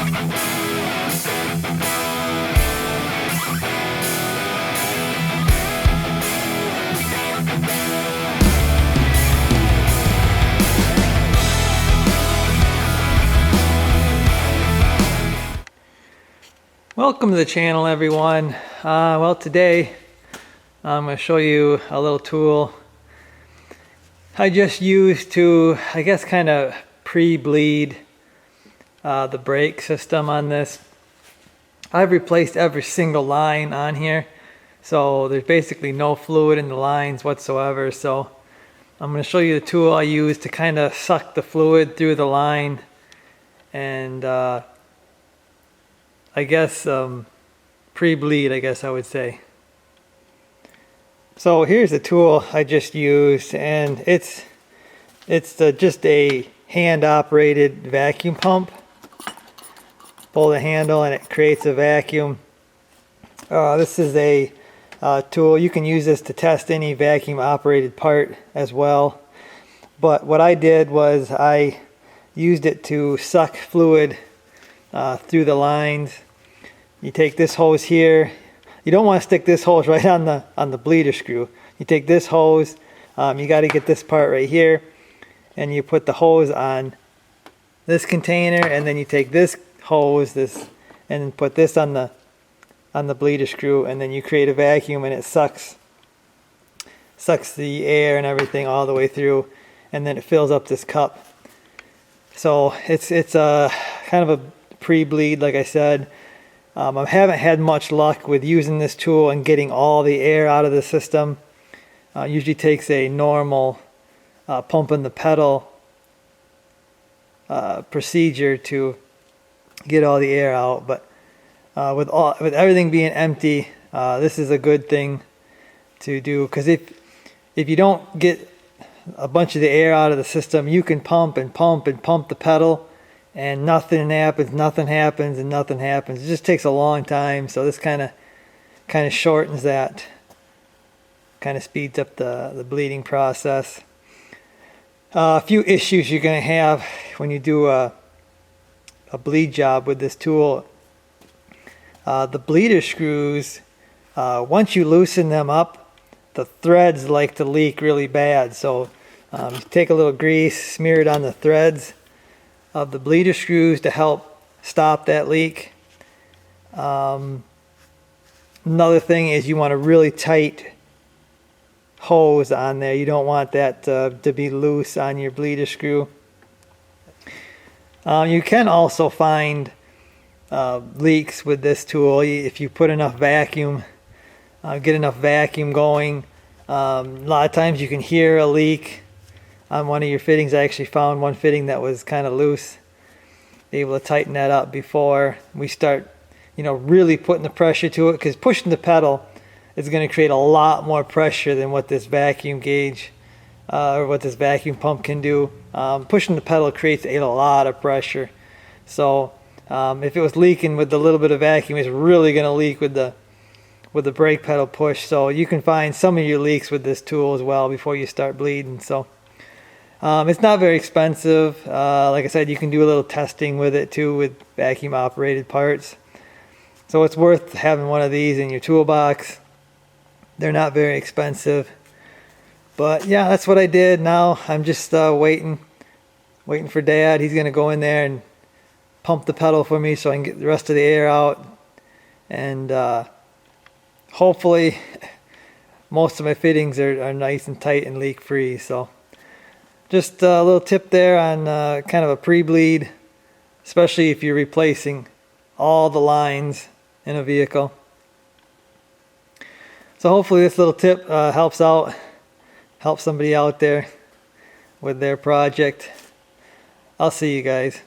Welcome to the channel, everyone. Well, today I'm going to show you a little tool I just used to, I guess, kind of pre-bleed the brake system on this. I've replaced every single line on here, so there's basically no fluid in the lines whatsoever. So I'm going to show you the tool I use to kind of suck the fluid through the line and I guess pre-bleed, I guess I would say. So here's the tool I just used, and it's just a hand-operated vacuum pump. Pull the handle and it creates a vacuum. This is a tool. You can use this to test any vacuum-operated part as well. But what I did was I used it to suck fluid through the lines. You take this hose here. You don't want to stick this hose right on the bleeder screw. You take this hose. You got to get this part right here, and you put the hose on this container, and then you take this hose, and put this on the bleeder screw, and then you create a vacuum, and it sucks the air and everything all the way through, and then it fills up this cup. So it's a kind of a pre-bleed, like I said. I haven't had much luck with using this tool and getting all the air out of the system. Usually takes a normal pumping the pedal procedure to get all the air out. But with everything being empty, this is a good thing to do, because if you don't get a bunch of the air out of the system, you can pump and pump and pump the pedal, and nothing happens, and nothing happens. It just takes a long time. So this kind of shortens that, kind of speeds up the bleeding process. A few issues you're going to have when you do a bleed job with this tool. The bleeder screws, once you loosen them up, the threads like to leak really bad. So you take a little grease, smear it on the threads of the bleeder screws to help stop that leak. Another thing is you want a really tight hose on there. You don't want that to be loose on your bleeder screw. You can also find leaks with this tool if you put enough vacuum, get enough vacuum going. A lot of times you can hear a leak on one of your fittings. I actually found one fitting that was kind of loose. Able to tighten that up before we start, really putting the pressure to it, because pushing the pedal is going to create a lot more pressure than what this vacuum gauge or what this vacuum pump can do. Pushing the pedal creates a lot of pressure. So if it was leaking with the little bit of vacuum, it's really going to leak with the brake pedal push. So you can find some of your leaks with this tool as well before you start bleeding. So it's not very expensive. Like I said, you can do a little testing with it too with vacuum operated parts. So it's worth having one of these in your toolbox. They're not very expensive. But yeah, that's what I did. Now I'm just waiting for Dad. He's going to go in there and pump the pedal for me so I can get the rest of the air out. And hopefully most of my fittings are nice and tight and leak free. So just a little tip there on kind of a pre-bleed, especially if you're replacing all the lines in a vehicle. So hopefully this little tip helps somebody out there with their project. I'll see you guys.